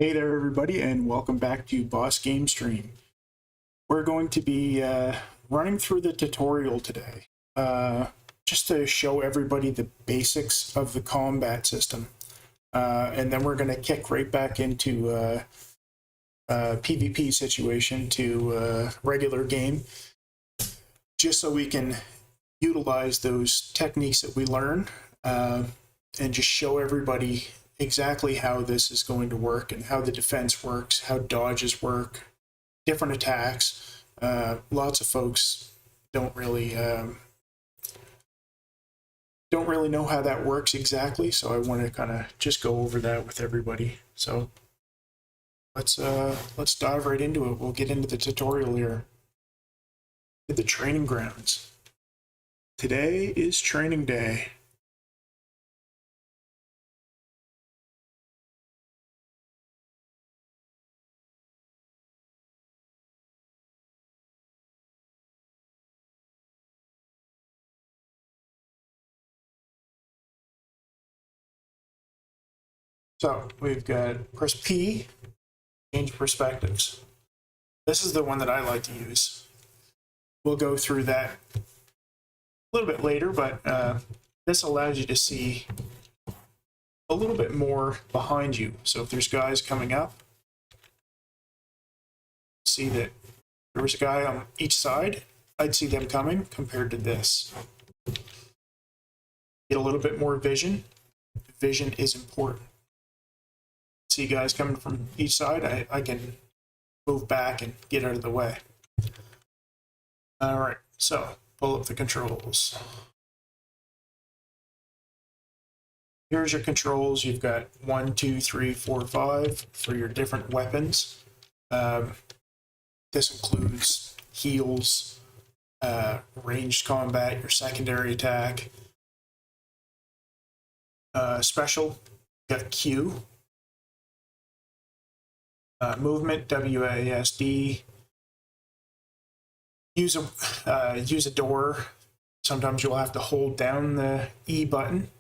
Hey there, everybody, and welcome back to Boss Game Stream. We're going to be running through the tutorial today, just to show everybody the basics of the combat system, and then we're going to kick right back into PvP situation to regular game, just so we can utilize those techniques that we learn and just show everybody exactly how this is going to work and how the defense works, how dodges work, different attacks. Lots of folks don't really know how that works exactly, so I want to kind of just go over that with everybody. So let's dive right into it. We'll get into the tutorial here. The training grounds. Today is training day. So we've got press P, change perspectives. This is the one that I like to use. We'll go through that a little bit later, but this allows you to see a little bit more behind you. So if there's guys coming up, see that there was a guy on each side, I'd see them coming compared to this. Get a little bit more vision. Vision is important. See guys coming from each side, I can move back and get out of the way. All right, so pull up the controls. Here's your controls. You've got 1, 2, 3, 4, 5 for your different weapons. This includes heals, ranged combat, your secondary attack. Special, you got Q. Movement, WASD. Use a door. Sometimes you'll have to hold down the E button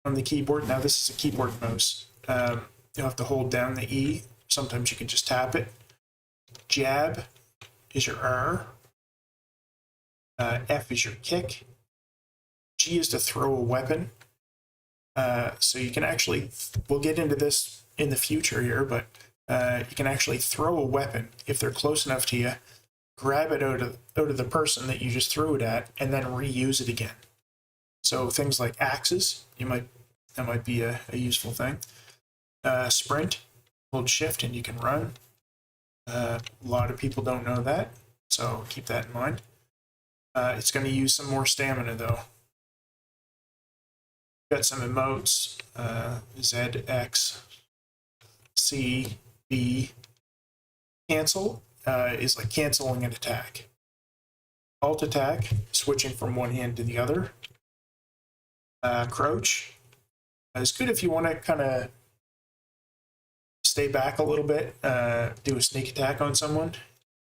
on the keyboard. Now this is a keyboard mouse. You'll have to hold down the E. Sometimes you can just tap it. Jab is your R. F is your kick. G is to throw a weapon. So you can actually, we'll get into this in the future here, but you can actually throw a weapon if they're close enough to you, grab it out of the person that you just threw it at, and then reuse it again. So things like axes, that might be a useful thing. Sprint, hold shift and you can run. A lot of people don't know that, so keep that in mind. It's going to use some more stamina though. Got some emotes, Z, X, C, B. Cancel is like canceling an attack. Alt attack, switching from one hand to the other. Crouch is good if you want to kind of stay back a little bit, do a sneak attack on someone,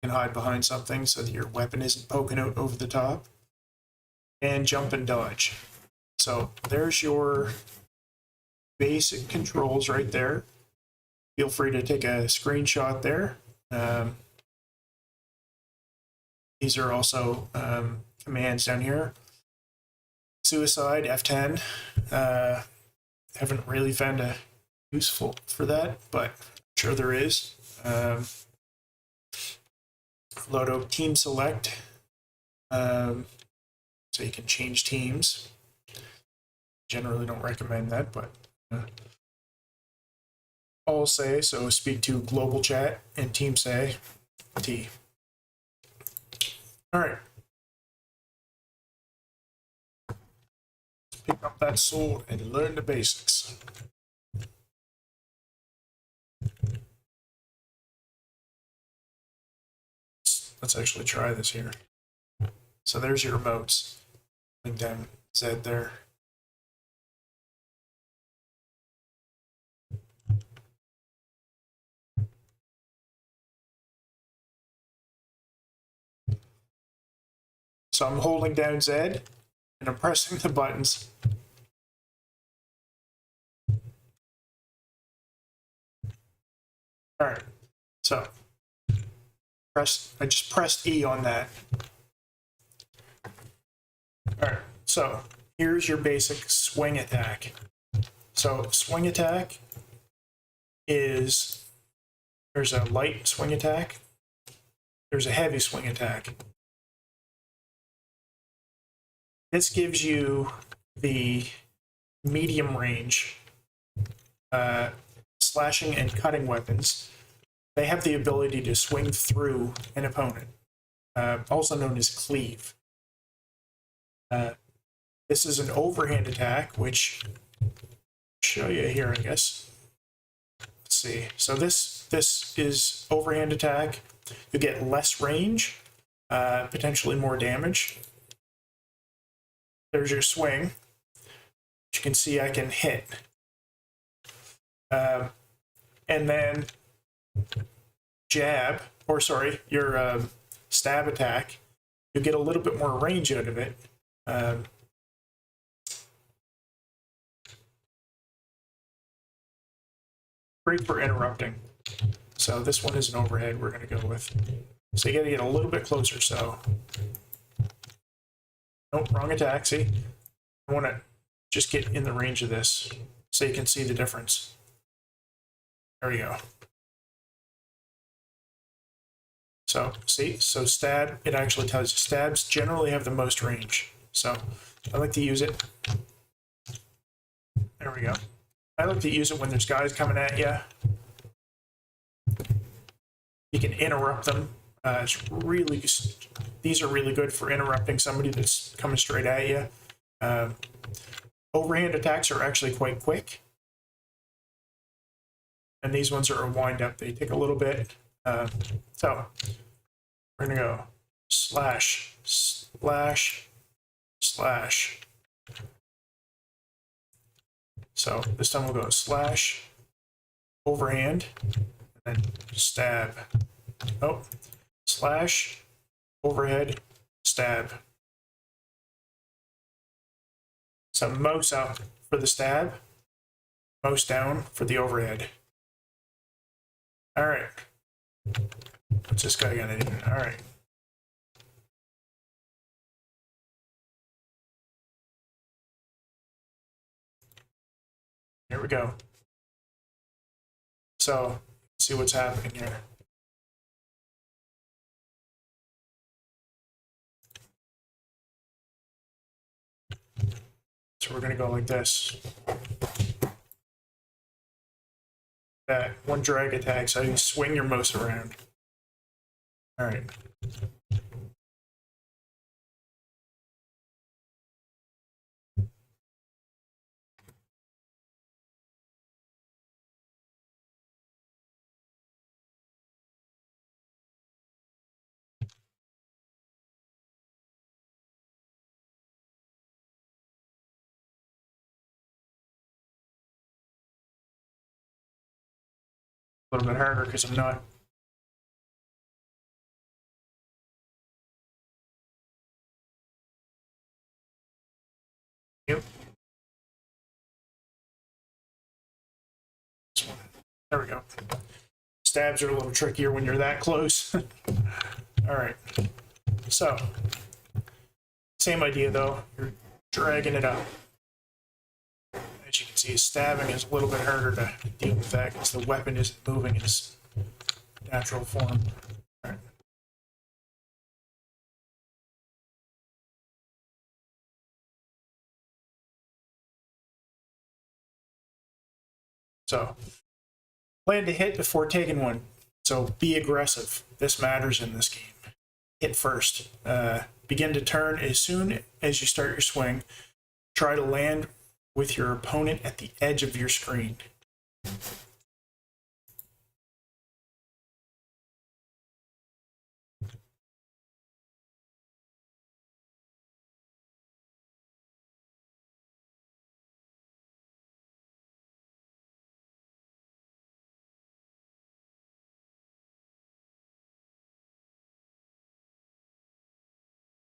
and hide behind something so that your weapon isn't poking out over the top. And jump and dodge. So there's your basic controls right there. Feel free to take a screenshot there. These are also commands down here. Suicide, F10. Haven't really found a useful for that, but I'm sure there is. Load team select. So you can change teams. Generally don't recommend that, but all say, so speak to global chat, and team say T. All right. Pick up that sword and learn the basics. Let's actually try this here. So there's your emotes. Link down Z there. So I'm holding down Z and I'm pressing the buttons. All right, so I just pressed E on that. All right, so here's your basic swing attack. So swing attack is, there's a light swing attack, there's a heavy swing attack. This gives you the medium range slashing and cutting weapons. They have the ability to swing through an opponent, also known as cleave. This is an overhand attack, which I'll show you here, I guess. Let's see. So this is overhand attack. You get less range, potentially more damage. There's your swing. You can see I can hit. And then jab, or sorry, your stab attack, you get a little bit more range out of it. Great for interrupting. So this one is an overhead we're going to go with. So you got to get a little bit closer. So, nope, wrong attack. See, I want to just get in the range of this so you can see the difference. There we go. So see, so stab, it actually tells you stabs generally have the most range. So I like to use it. There we go. I like to use it when there's guys coming at you. You can interrupt them. It's really, these are really good for interrupting somebody that's coming straight at you. Overhand attacks are actually quite quick. And these ones are a wind up. They take a little bit. So we're going to go slash, slash, slash. So this time we'll go slash, overhand, and then stab. Oh, slash, overhead, stab. So mouse up for the stab, mouse down for the overhead. All right. What's this guy gonna do? All right. Here we go. So, let's see what's happening here. So we're gonna go like this. That one drag attack, so you swing your mouse around. All right. A little bit harder because I'm not. Yep. This one. There we go. Stabs are a little trickier when you're that close. All right. So, same idea though. You're dragging it up. As you can see, stabbing is a little bit harder to deal with that because the weapon isn't moving in its natural form. All right. So, plan to hit before taking one. So be aggressive. This matters in this game. Hit first. Begin to turn as soon as you start your swing. Try to land with your opponent at the edge of your screen.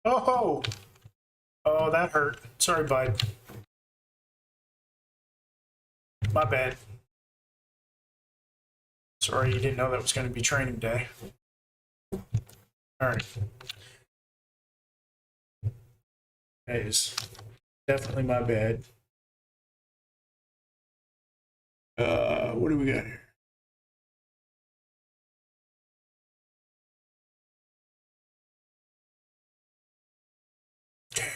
Oh, oh, that hurt. Sorry, bud. My bad. Sorry you didn't know that was going to be training day. Alright. That is definitely my bad. What do we got here? Okay.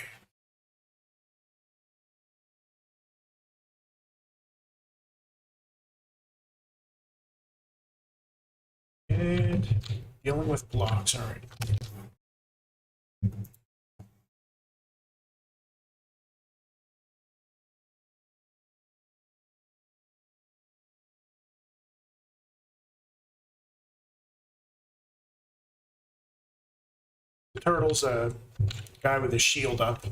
And dealing with blocks, all right. The turtle's a guy with his shield up.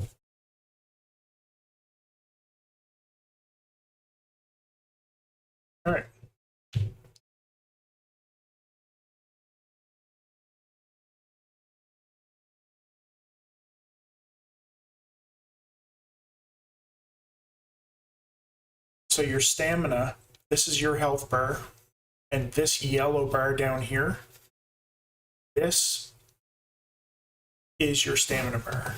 All right. So your stamina, this is your health bar, and this yellow bar down here, this is your stamina bar.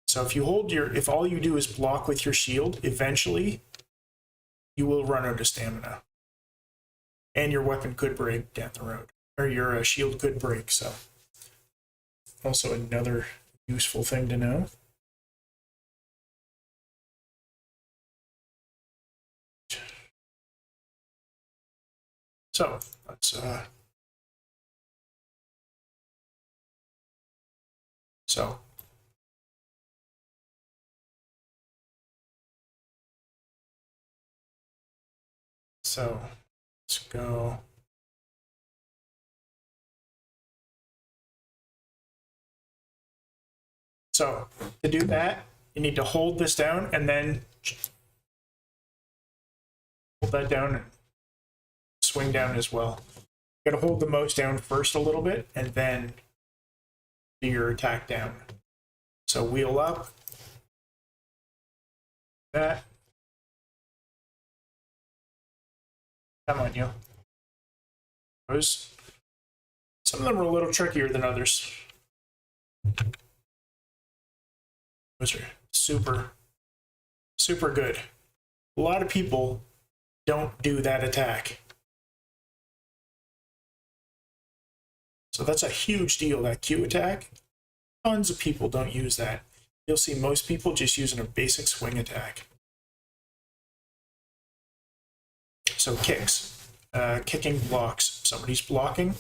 So if you hold if all you do is block with your shield, eventually you will run out of stamina. And your weapon could break down the road, or your shield could break, so. Also another useful thing to know. So let's so let's go. So to do that, you need to hold this down and then hold that down and swing down as well. You gotta hold the mouse down first a little bit and then do your attack down. So wheel up, that. Come on, you. Some of them are a little trickier than others. Those are super, super good. A lot of people don't do that attack. So that's a huge deal, that Q attack. Tons of people don't use that. You'll see most people just using a basic swing attack. So kicks, kicking blocks. If somebody's blocking,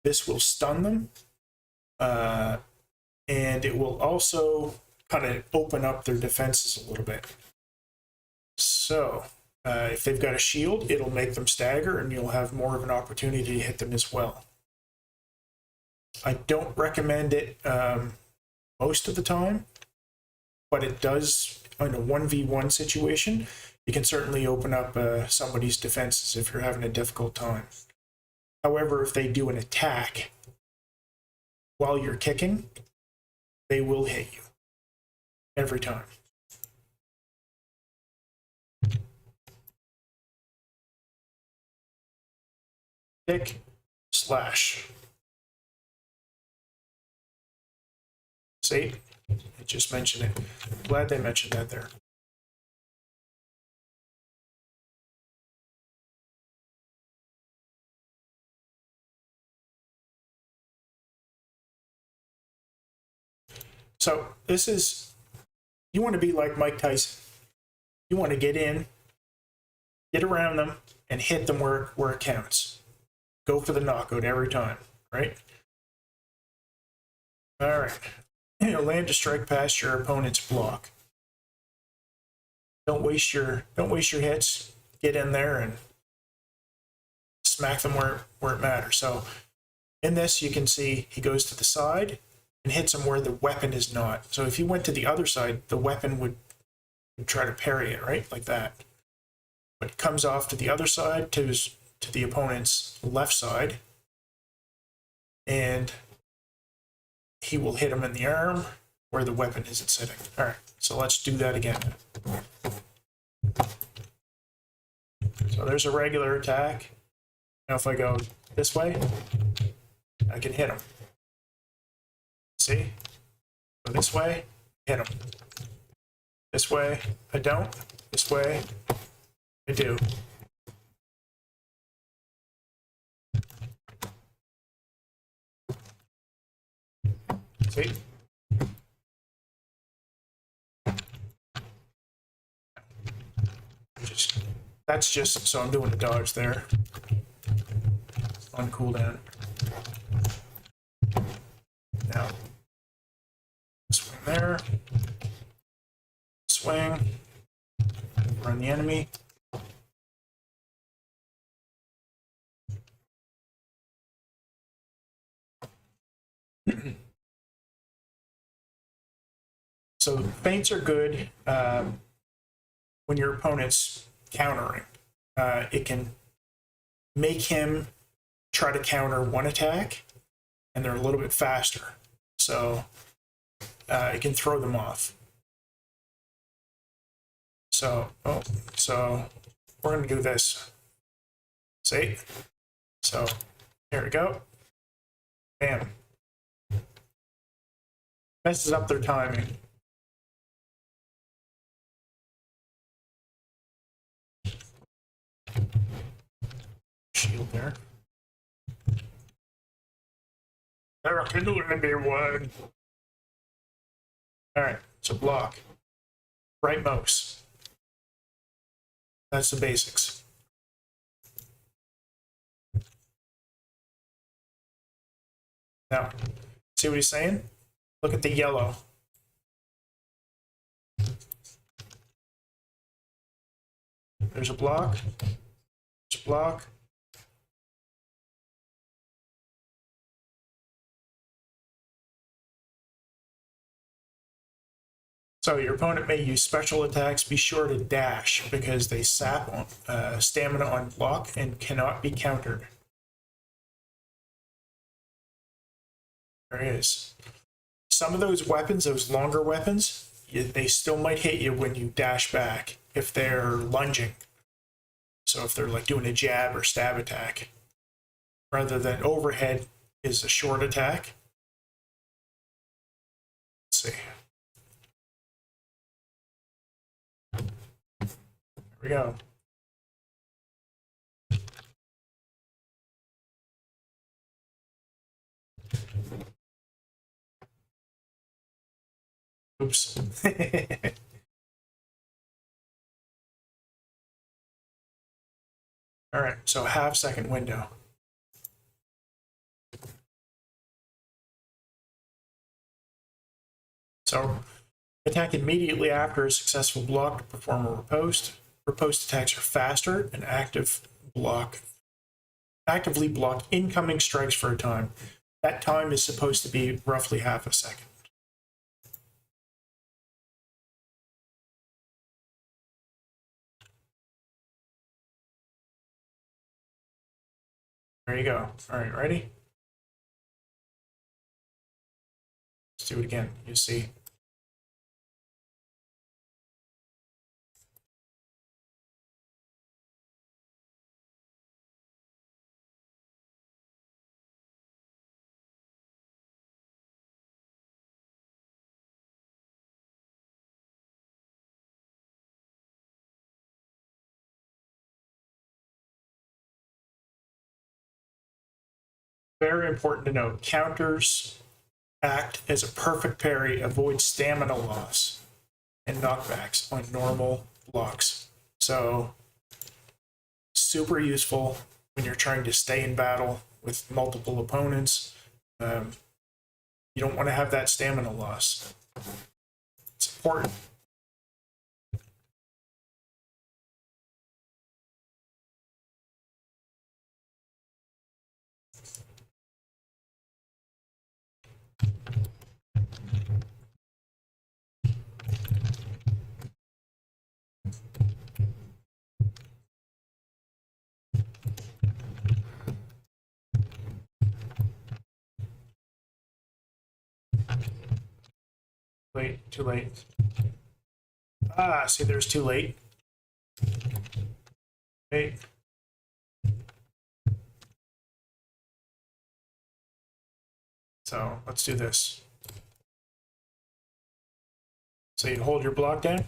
this will stun them. And it will also kind of open up their defenses a little bit. So if they've got a shield, it'll make them stagger and you'll have more of an opportunity to hit them as well. I don't recommend it most of the time, but it does in a 1v1 situation. You can certainly open up somebody's defenses if you're having a difficult time. However, if they do an attack while you're kicking, they will hit you every time. Kick, slash. See, I just mentioned it. Glad they mentioned that there. So this is, you want to be like Mike Tyson. You want to get in, get around them, and hit them where it counts. Go for the knockout every time, right? All right. Land a strike past your opponent's block. Don't waste your hits. Get in there and smack them where it matters. So in this, you can see he goes to the side and hits him where the weapon is not. So if he went to the other side, the weapon would try to parry it, right? Like that. But it comes off to the other side, to the opponent's left side, and he will hit him in the arm where the weapon isn't sitting. All right, so let's do that again. So there's a regular attack. Now if I go this way, I can hit him. See? Go this way, hit him. This way, I don't. This way, I do. See? That's just, so I'm doing a dodge there. On cooldown. Now, swing there. Swing. Run the enemy. So feints are good when your opponent's countering. It can make him try to counter one attack, and they're a little bit faster. So it can throw them off. So, so we're going to do this. See? So here we go. Bam. Messes up their timing. Shield there. There can be one. Alright, so block. Right mouse. That's the basics. Now, see what he's saying? Look at the yellow. There's a block. There's a block. So your opponent may use special attacks. Be sure to dash because they sap on, stamina on block and cannot be countered. There it is. Some of those weapons, those longer weapons, they still might hit you when you dash back if they're lunging. So if they're like doing a jab or stab attack, rather than overhead is a short attack. Let's see. There we go. Oops. All right, so half second window. So attack immediately after a successful block to perform a riposte. Riposte attacks are faster and actively block incoming strikes for a time. That time is supposed to be roughly half a second. There you go. All right, ready? Let's do it again. You see. Very important to note, counters act as a perfect parry, avoid stamina loss and knockbacks on normal blocks. So super useful when you're trying to stay in battle with multiple opponents. You don't want to have that stamina loss. It's important. Wait, too late. Ah, see, there's too late. Okay. So let's do this. So you hold your block down.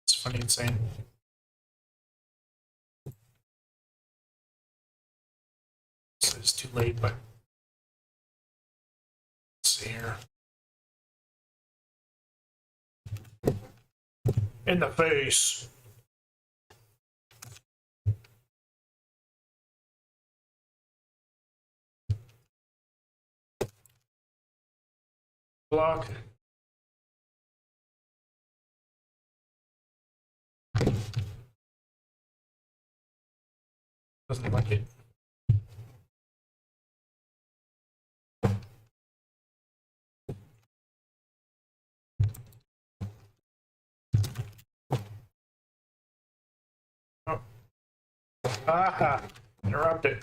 It's funny and saying. It's too late, but let's see here. In the face. Block. Doesn't like it. Oh. Aha! Interrupted.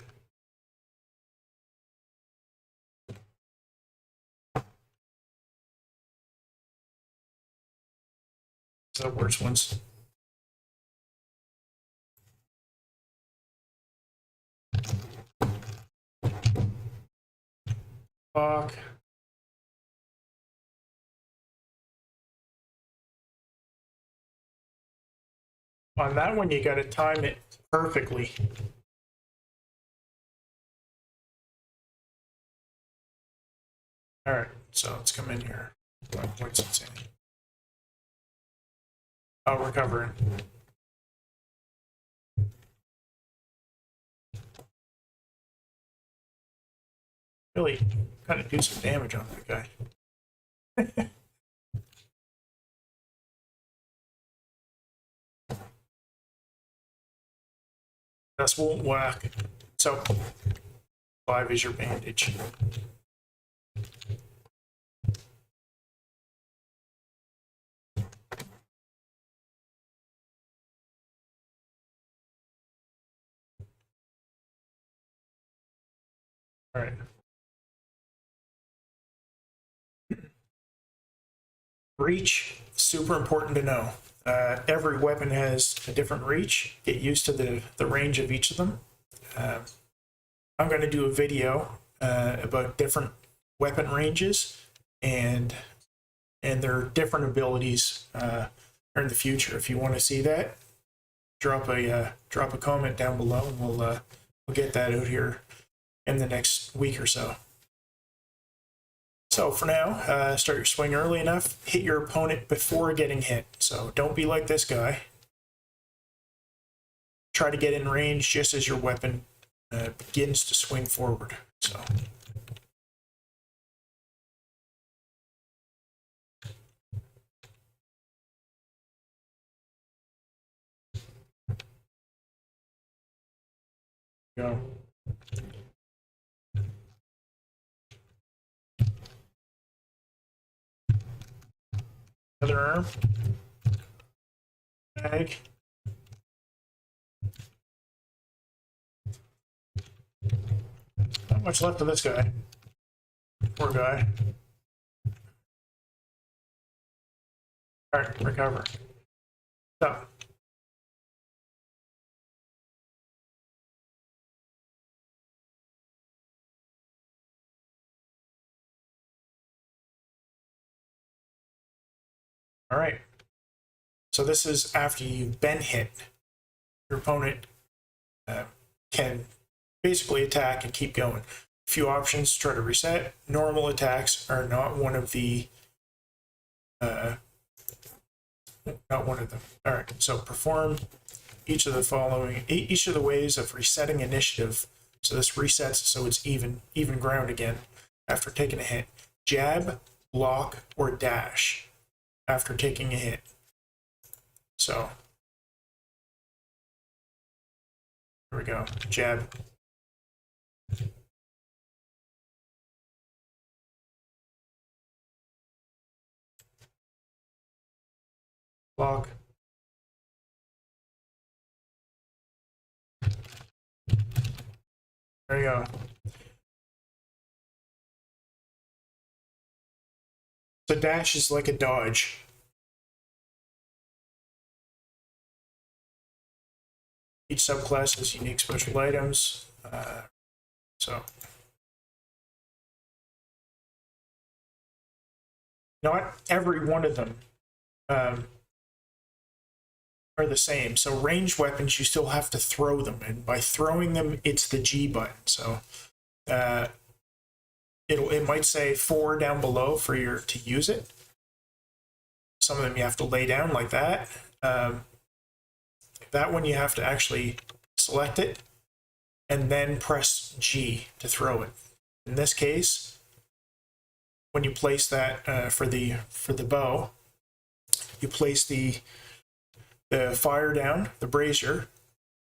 It's the worst ones. Block. On that one, you got to time it perfectly. All right, so let's come in here. What's it saying? Oh, recovering. Really kind of do some damage on that guy. This won't work. So 5 is your bandage. All right. Reach, super important to know. Every weapon has a different reach. Get used to the range of each of them. I'm going to do a video about different weapon ranges and their different abilities in the future. If you want to see that, drop a comment down below, and we'll get that out here in the next week or so. So for now, start your swing early enough, hit your opponent before getting hit. So don't be like this guy. Try to get in range just as your weapon begins to swing forward. So. Go. Other arm. Bag. Not much left of this guy. Poor guy. All right, recover. Stop. All right. So this is after you've been hit. your opponent can basically attack and keep going. A few options to try to reset. Normal attacks are not one of the not one of them. All right, so perform each of the ways of resetting initiative. So this resets so it's even ground again after taking a hit. Jab, block, or dash after taking a hit. So here we go. Jab. Block. There you go. So dash is like a dodge. Each subclass has unique special items. So not every one of them are the same. So ranged weapons, you still have to throw them, and by throwing them, it's the G button. So it might say 4 down below for your to use it. Some of them you have to lay down like that. That one you have to actually select it and then press G to throw it. In this case, when you place that for the bow, you place the fire down, the brazier,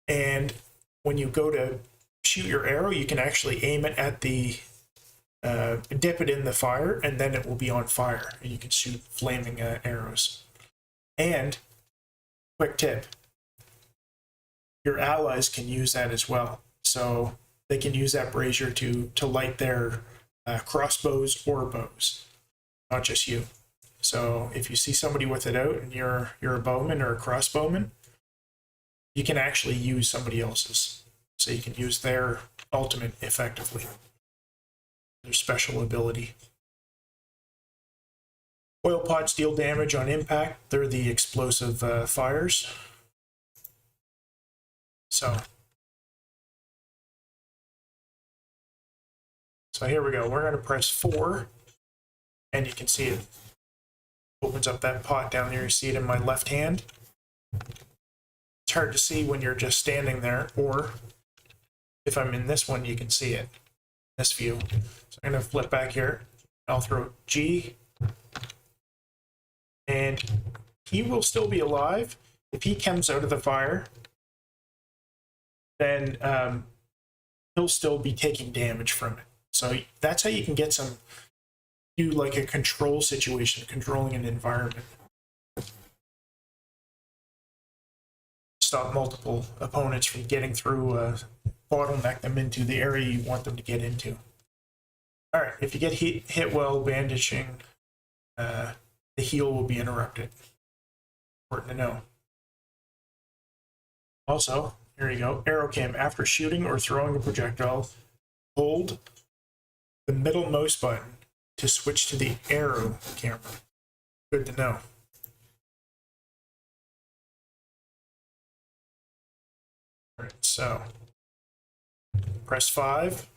and when you go to shoot your arrow, you can actually aim it at the dip it in the fire, and then it will be on fire, and you can shoot flaming arrows. And quick tip, your allies can use that as well. So they can use that brazier to light their crossbows or bows, not just you. So if you see somebody with it out and you're a bowman or a crossbowman, you can actually use somebody else's. So you can use their ultimate effectively, their special ability. Oil pots deal damage on impact. They're the explosive fires. So here we go. We're going to press 4, and you can see it opens up that pot down there. You see it in my left hand. It's hard to see when you're just standing there, or if I'm in this one, you can see it, this view. So I'm going to flip back here. I'll throw G, and he will still be alive. If he comes out of the fire, then he'll still be taking damage from it. So that's how you can get do like a control situation, controlling an environment. Stop multiple opponents from getting through, bottleneck them into the area you want them to get into. All right, if you get hit while bandaging, the heal will be interrupted. Important to know. Also, here you go, arrow cam. After shooting or throwing a projectile, hold the middle mouse button to switch to the arrow camera. Good to know. All right, so press 5.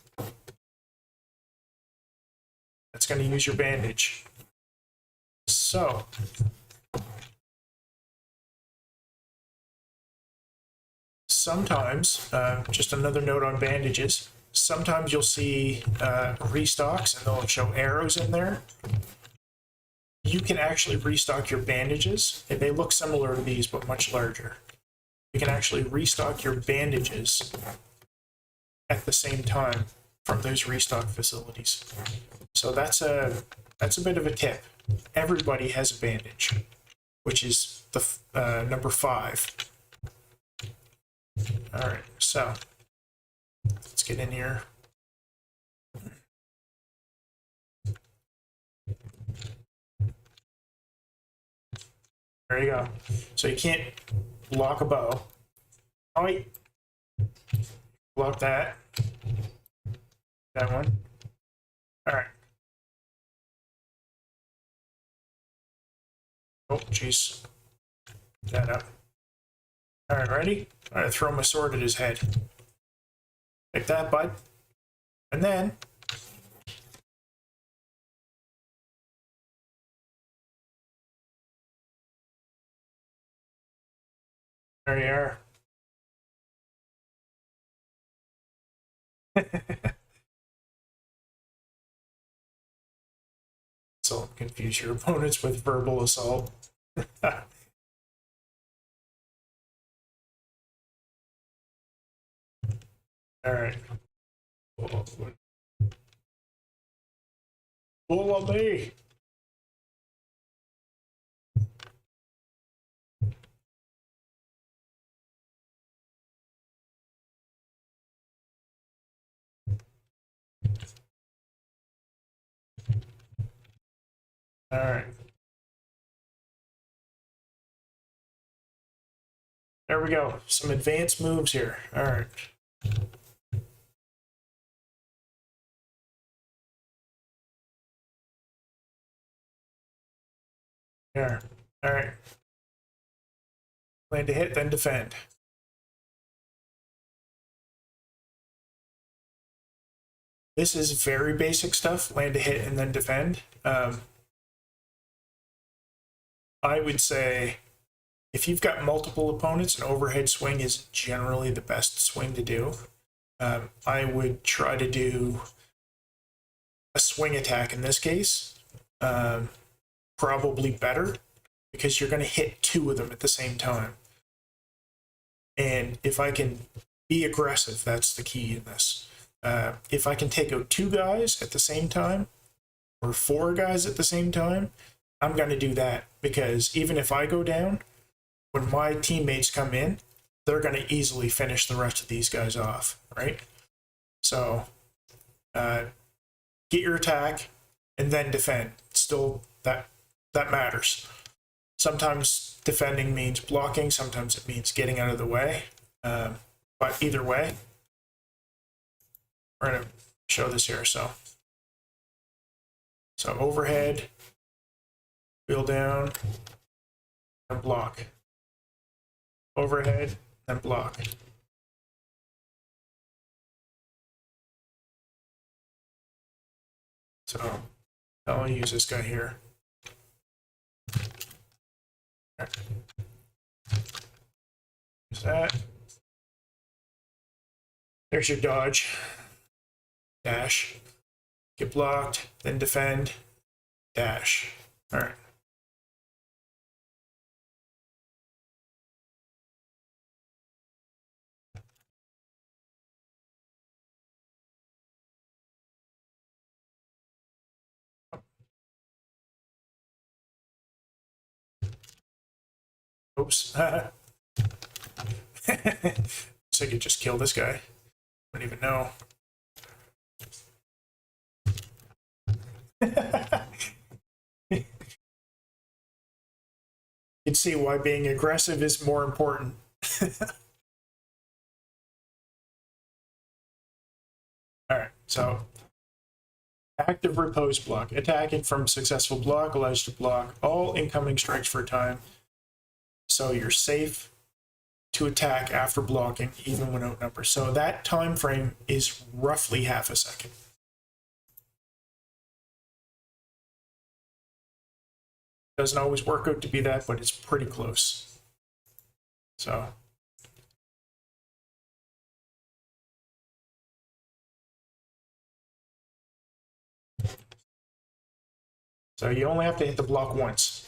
That's going to use your bandage. So sometimes, just another note on bandages, sometimes you'll see restocks and they'll show arrows in there. You can actually restock your bandages, and they look similar to these but much larger. You can actually restock your bandages at the same time from those restock facilities. So that's a bit of a tip. Everybody has a bandage, which is the number 5. All right, so let's get in here. There you go. So you can't block a bow. Oh, wait. Block that. That one. All right. Oh, jeez. That up. All right, ready? All right, throw my sword at his head. Like that, bud. And then there you are. So confuse your opponents with verbal assault. All right. Pull on me. All right. There we go. Some advanced moves here. All right. There. All right. Plan to hit, then defend. This is very basic stuff. Land to hit and then defend. I would say if you've got multiple opponents, an overhead swing is generally the best swing to do. I would try to do a swing attack in this case. Probably better because you're going to hit two of them at the same time. And if I can be aggressive, that's the key in this. If I can take out two guys at the same time or four guys at the same time, I'm going to do that because even if I go down, when my teammates come in, they're going to easily finish the rest of these guys off, right? So get your attack and then defend. Still, that matters. Sometimes defending means blocking, sometimes it means getting out of the way. But either way, we're going to show this here. So overhead, wheel down, and block. Overhead, and block. So I'll use this guy here. Use that. There's your dodge. Dash. Get blocked, then defend. Dash. All right. Oops. So I could just kill this guy. I don't even know. You can see why being aggressive is more important. All right, so active repose block. Attacking from successful block allows you to block all incoming strikes for a time. So you're safe to attack after blocking, even when outnumbered. So that time frame is roughly half a second. Doesn't always work out to be that, but it's pretty close. So you only have to hit the block once.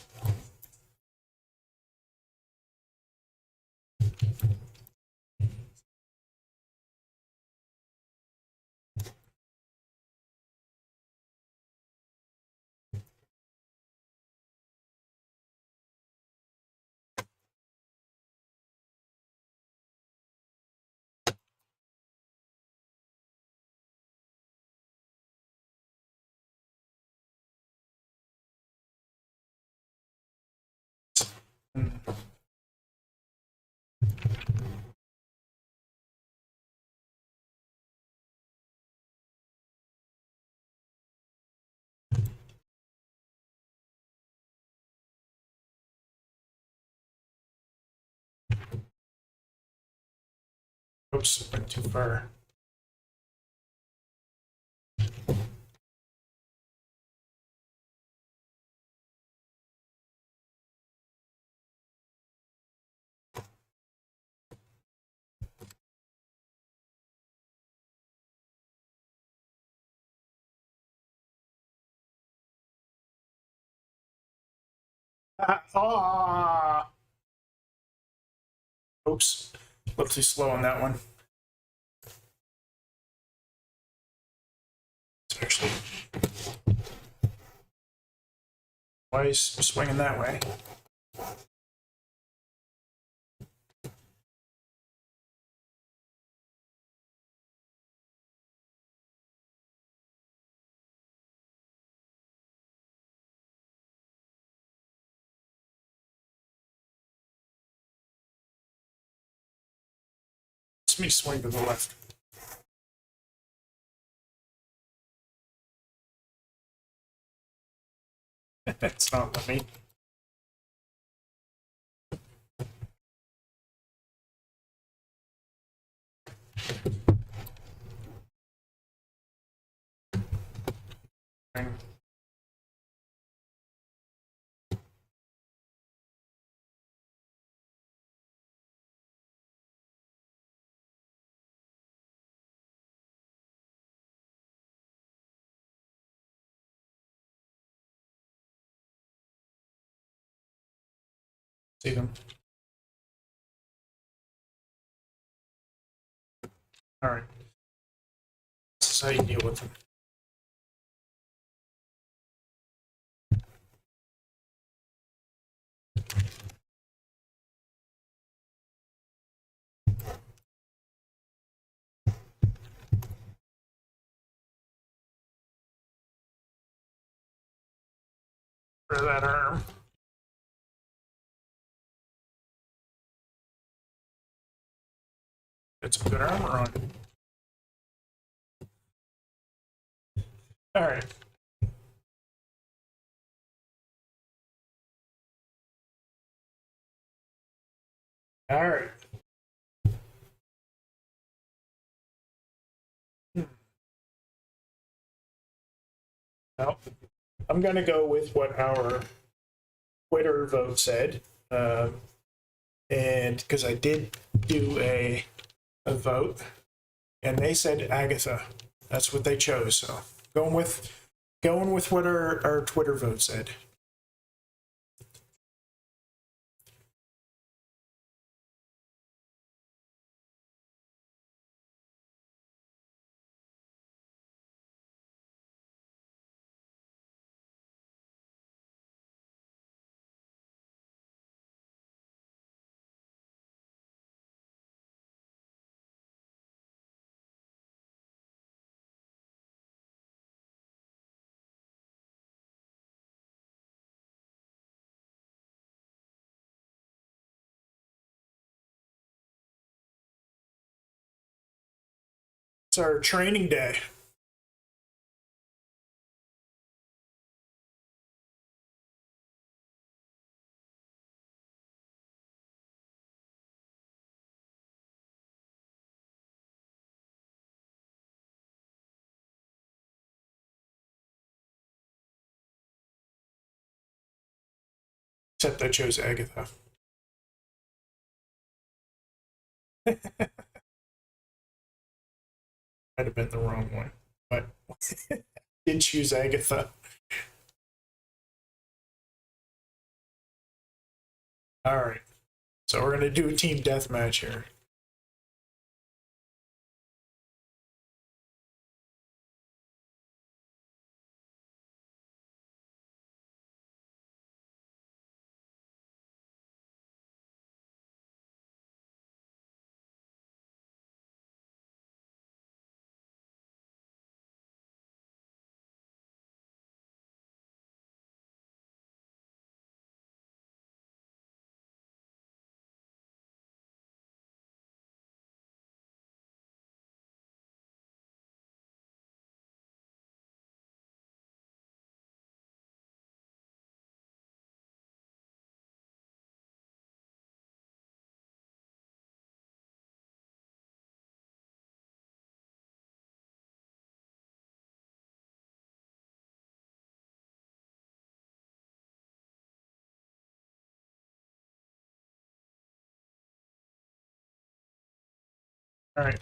Oops, went too far. Ah! Oops, a little too slow on that one. It's actually, why is swinging that way? Let me swing to the left. It's not let me. See them. All right. This is how you deal with them. For that arm. Get some good armor on. All right. All right. Well, I'm going to go with what our Twitter vote said. And because I did do a vote, and they said Agatha. That's what they chose. So going with what our Twitter vote said. It's our training day. Except I chose Agatha. Might have been the wrong one, but did choose Agatha. All right. So we're gonna do a team deathmatch here. All right.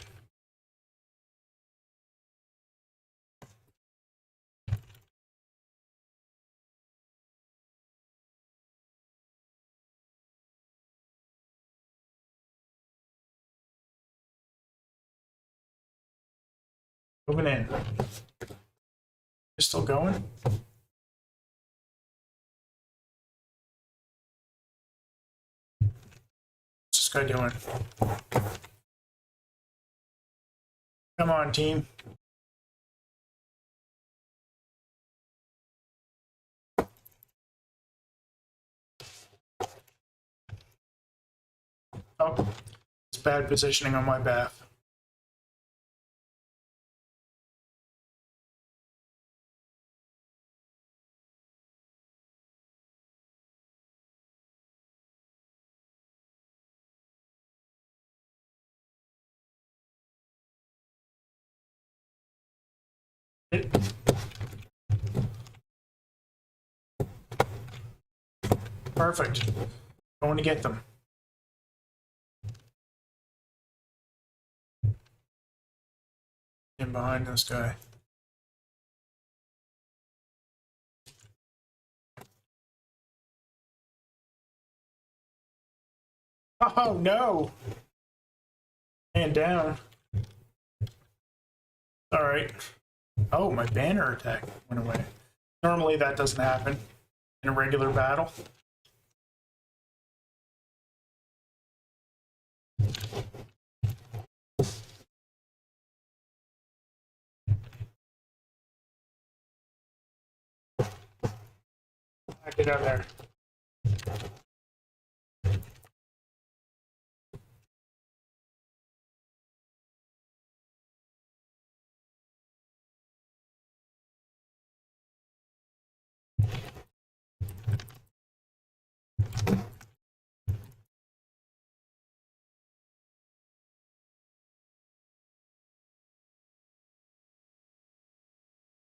Moving in. It's still going? What's this guy doing? Come on, team. Oh, it's bad positioning on my behalf. Perfect. Going to get them. In behind this guy. Oh no! Man down. All right. Oh, my banner attack went away. Normally that doesn't happen in a regular battle. Get out there.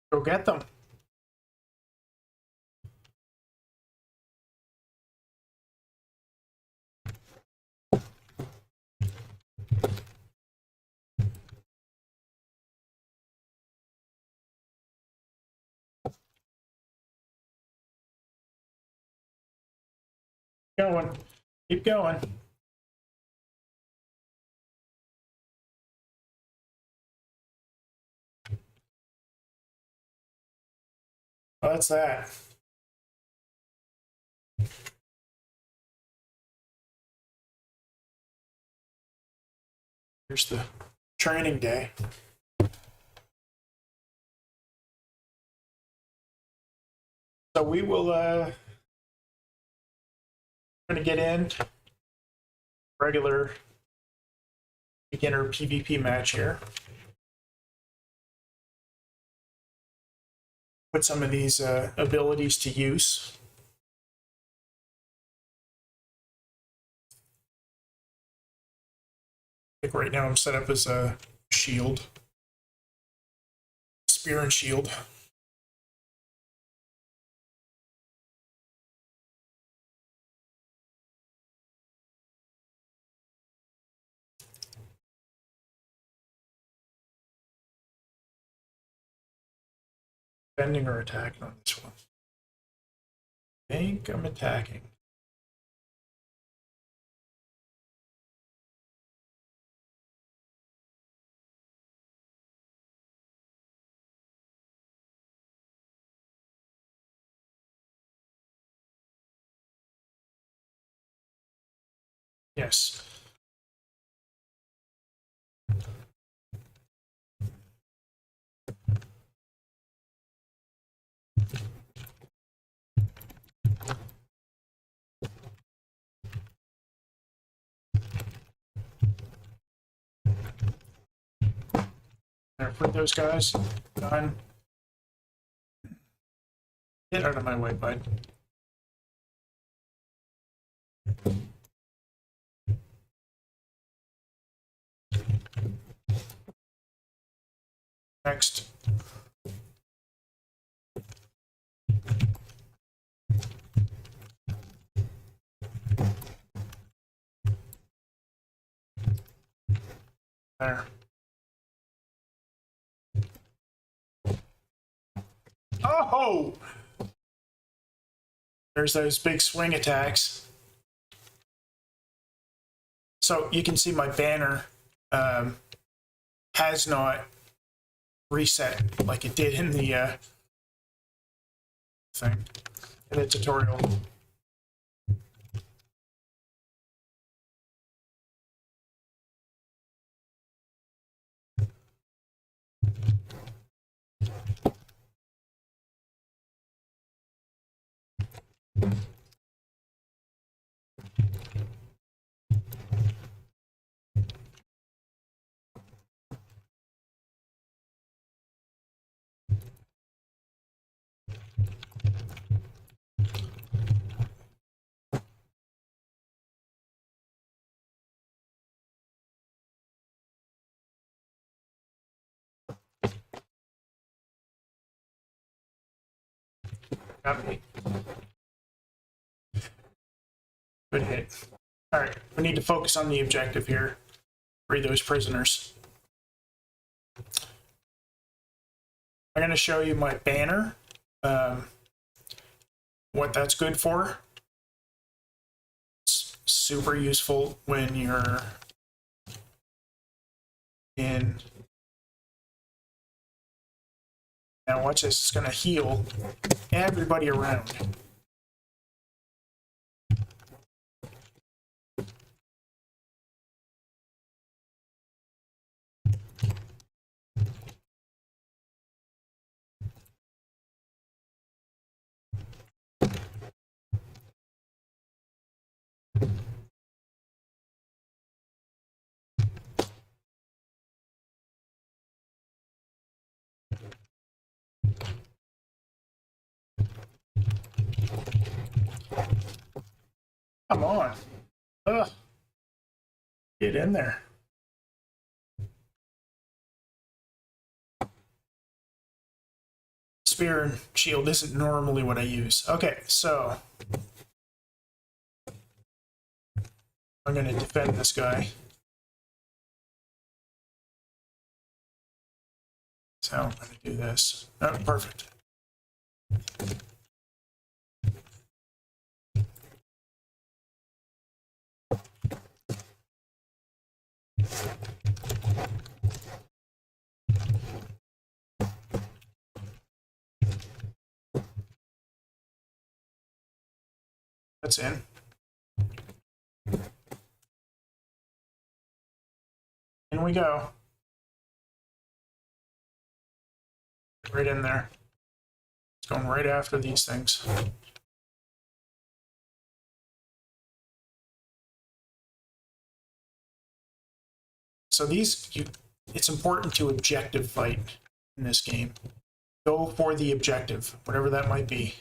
Go get them. Going. Keep going. Oh, that's that. Here's the training day. So we will going to get in regular beginner PvP match here. Put some of these abilities to use. I think right now I'm set up as a shield. Spear and shield. Defending or attacking on this one? I think I'm attacking. Yes. There, put those guys. Done. Get out of my way, bud. Next. there. Oh! There's those big swing attacks. So you can see my banner has not reset like it did in the thing, in the tutorial. Got me. Good hit. All right, we need to focus on the objective here. Free those prisoners. I'm going to show you my banner, what that's good for. It's super useful when you're in. Now watch this, it's going to heal everybody around. Come on. Ugh. Get in there. Spear and shield isn't normally what I use. Okay, so I'm going to defend this guy. So I'm going to do this. Oh, perfect. That's in. In we go. Right in there. It's going right after these things. So these, it's important to objective fight in this game. Go for the objective, whatever that might be.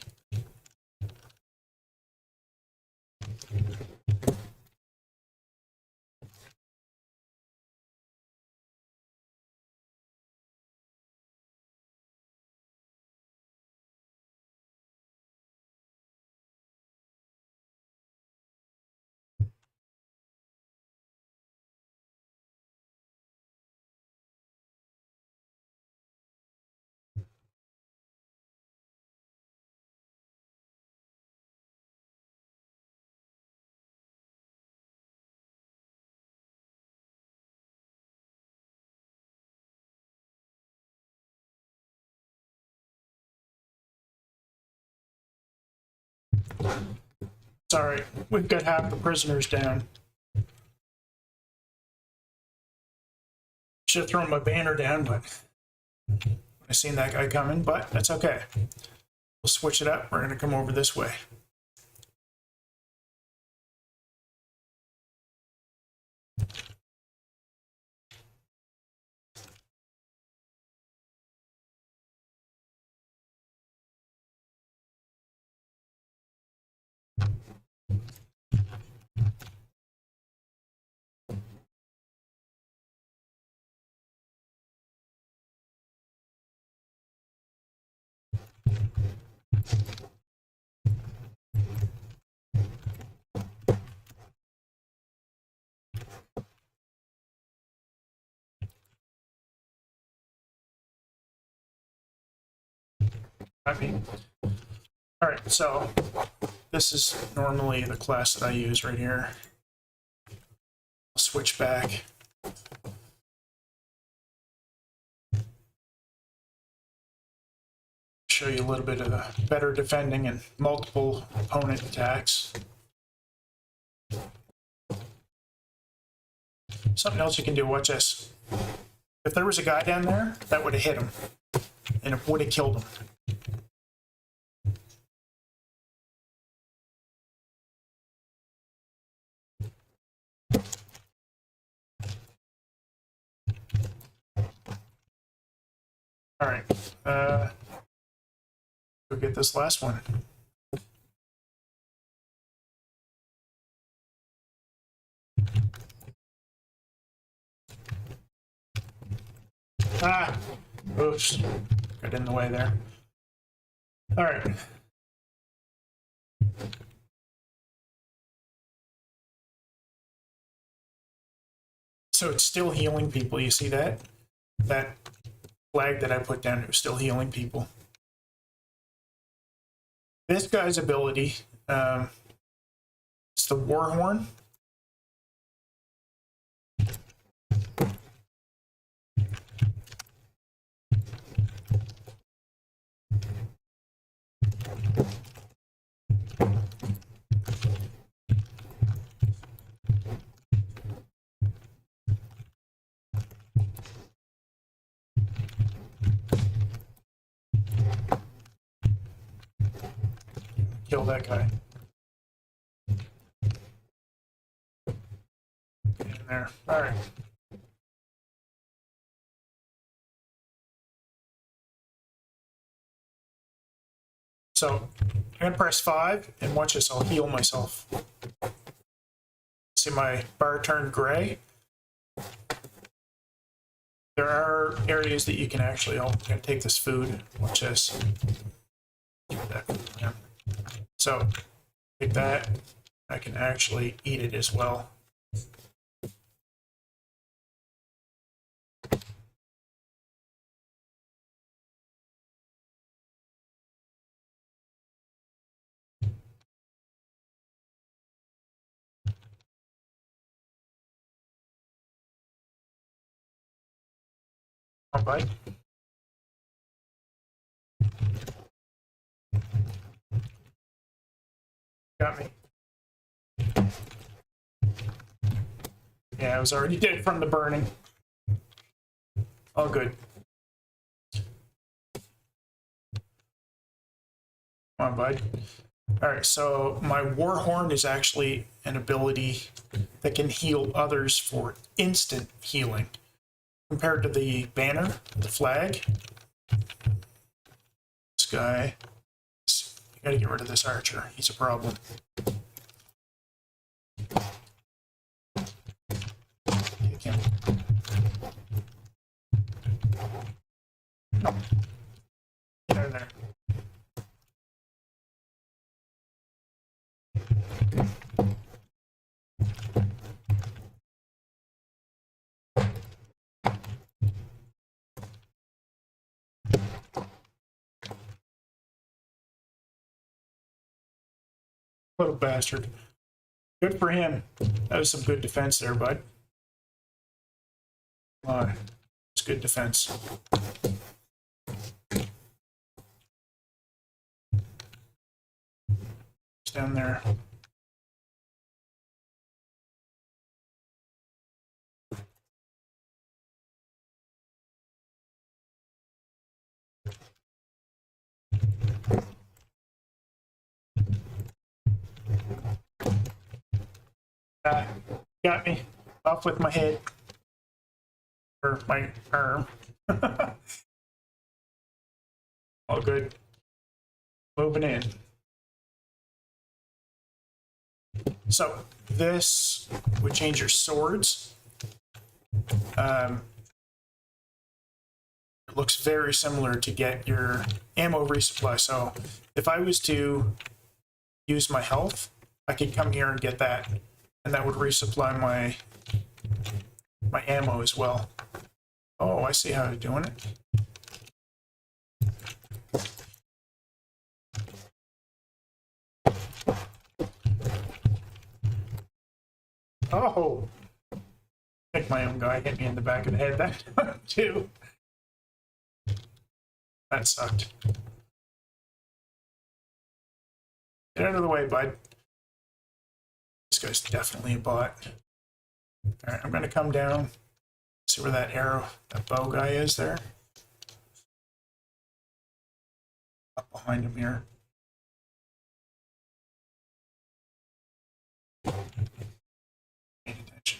Sorry, we've got half the prisoners down. Should have thrown my banner down, but I seen that guy coming, but that's okay. We'll switch it up. We're going to come over this way. I mean, all right, so this is normally the class that I use right here. I'll switch back. Show you a little bit of the better defending and multiple opponent attacks. Something else you can do, watch this. If there was a guy down there, that would have hit him, and it would have killed him. All right, go get this last one. Ah, oops, got in the way there. All right. So it's still healing people, you see that? That flag that I put down, it was still healing people. This guy's ability, it's the Warhorn. Kill that guy. Get in there. All right. So I'm gonna press 5 and watch this. I'll heal myself. See my bar turned gray. There are areas that you can actually. I'm gonna take this food. Watch this. Yeah. So take that. I can actually eat it as well. All right. Got me. Yeah, I was already dead from the burning. All good. Come on, bud. All right, so my Warhorn is actually an ability that can heal others for instant healing. Compared to the banner, the flag, this guy, you gotta get rid of this archer. He's a problem. Kick him. No. Get out of there. Little bastard. Good for him. That was some good defense there, bud. Come on. It's good defense. It's down there. Got me. Off with my head. Or my arm. All good. Moving in. So this would change your swords. It looks very similar to get your ammo resupply. So if I was to use my health, I could come here and get that, and that would resupply my ammo as well. Oh, I see how you're doing it. Oh! I think my own guy hit me in the back of the head that time, too. That sucked. Get out of the way, bud. This guy's definitely a bot. Alright, I'm gonna come down. See where that arrow, that bow guy is there. Up behind him here. Pay attention.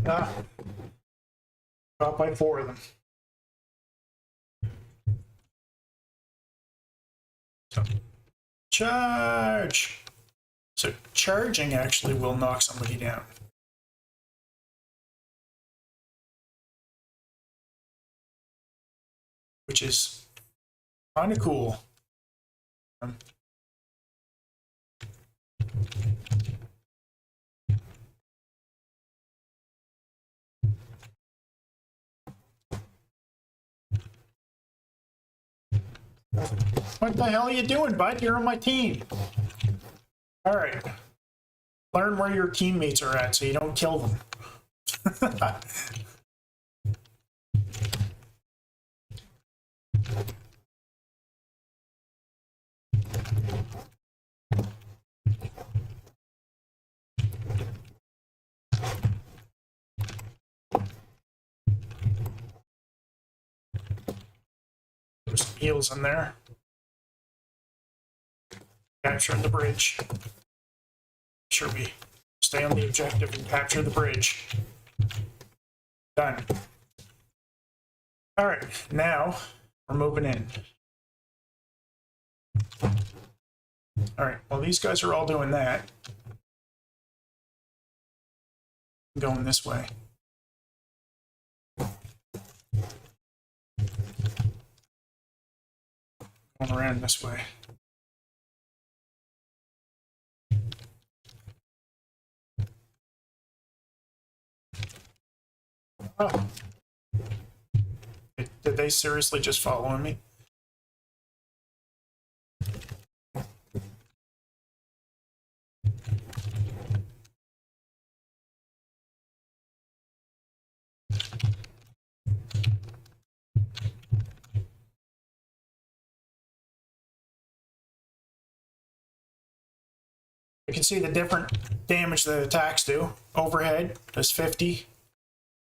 Ah, caught by 4 of them. So, charge! So charging actually will knock somebody down. Which is kind of cool. What the hell are you doing, bud? You're on my team. All right. Learn where your teammates are at so you don't kill them. There's some heals in there. Capturing the bridge. Make sure we stay on the objective and capture the bridge. Done. All right, now we're moving in. All right, well, these guys are all doing that. I'm going this way. Going around this way. Oh. Did they seriously just follow me? You can see the different damage the attacks do. Overhead does 50.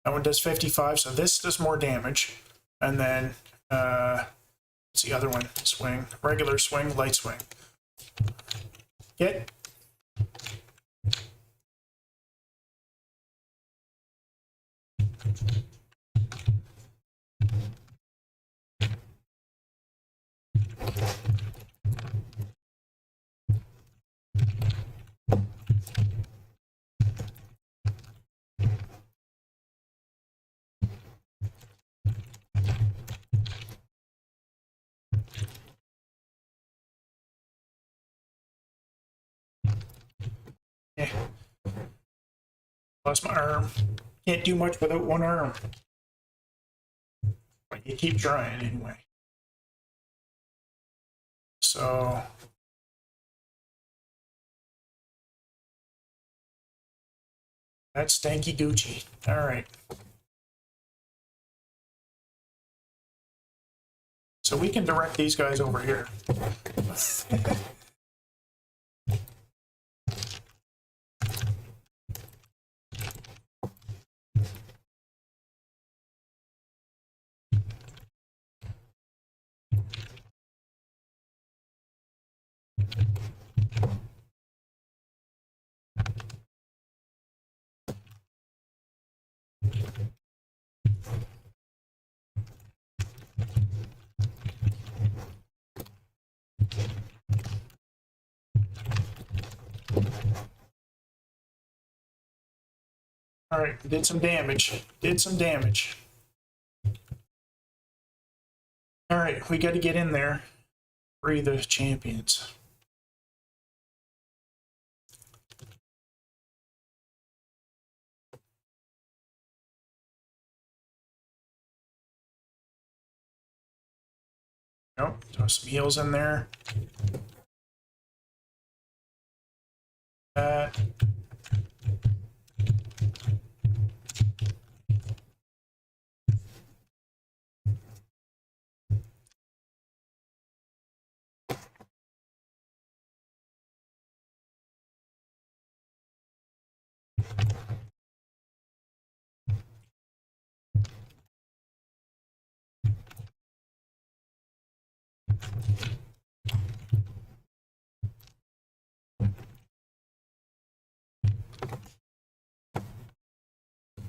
That one does 55, so this does more damage. And then, what's the other one? Swing. Regular swing, light swing. Get. Yeah. Lost my arm. Can't do much without one arm. But you keep trying anyway. So that's Stanky Gucci. All right. So we can direct these guys over here. All right, did some damage. Did some damage. All right, we got to get in there. Free the champions. Nope, throw some heals in there.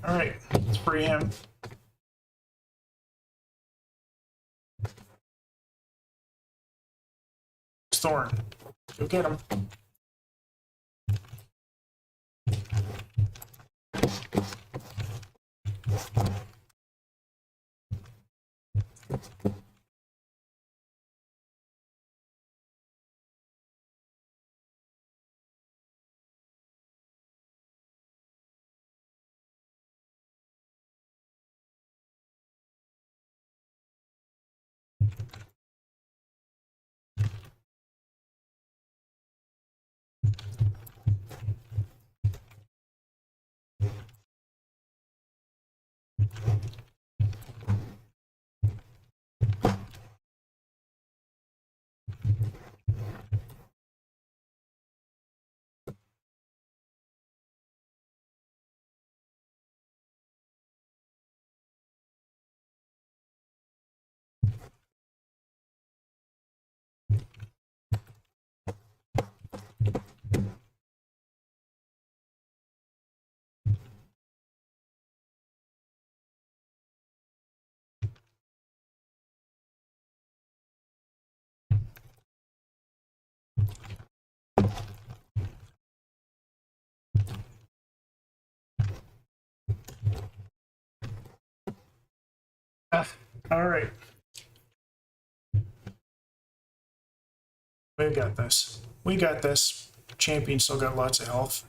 All right, let's free him. Thorn, go get him. All right. We got this. We got this. Champion still got lots of health.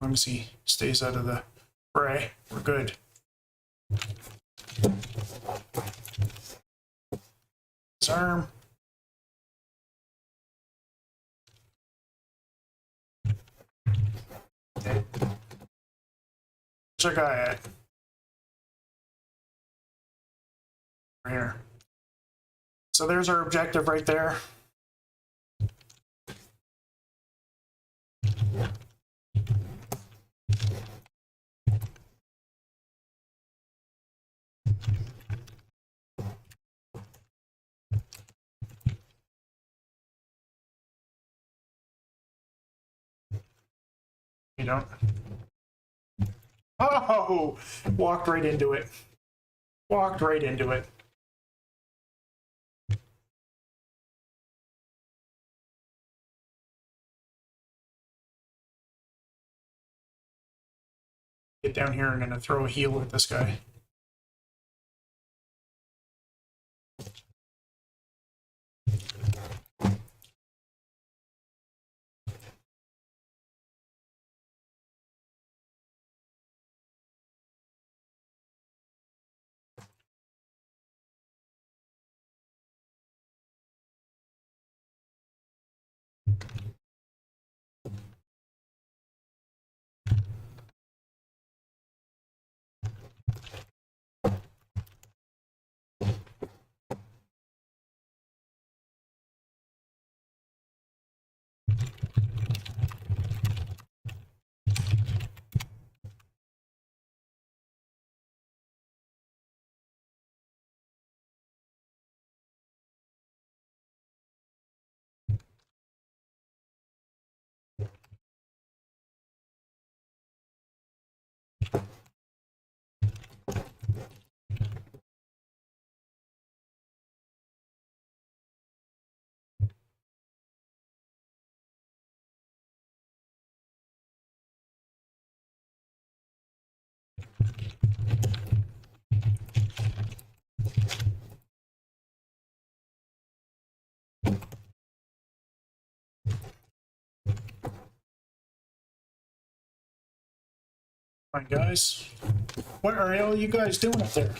As long as he stays out of the fray, we're good. Disarm. Okay. Where's our guy at? Right here. So there's our objective right there. You don't. Oh, walked right into it. Walked right into it. Get down here and gonna throw a heal at this guy. Come on, guys. What are all you guys doing up there?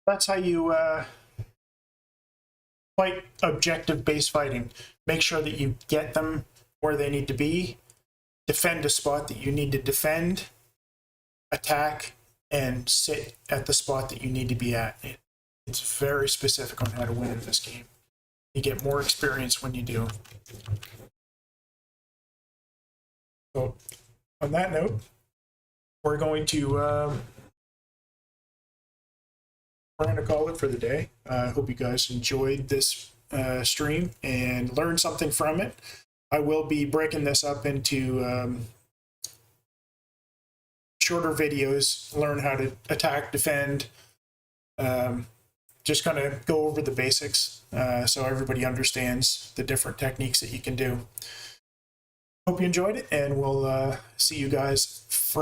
That's how you fight objective-based fighting. Make sure that you get them where they need to be, defend a spot that you need to defend, attack, and sit at the spot that you need to be at. It's very specific on how to win in this game. You get more experience when you do. So, on that note, we're going to call it for the day. I hope you guys enjoyed this stream and learned something from it. I will be breaking this up into shorter videos, learn how to attack, defend, just kind of go over the basics so everybody understands the different techniques that you can do. Hope you enjoyed it, and we'll see you guys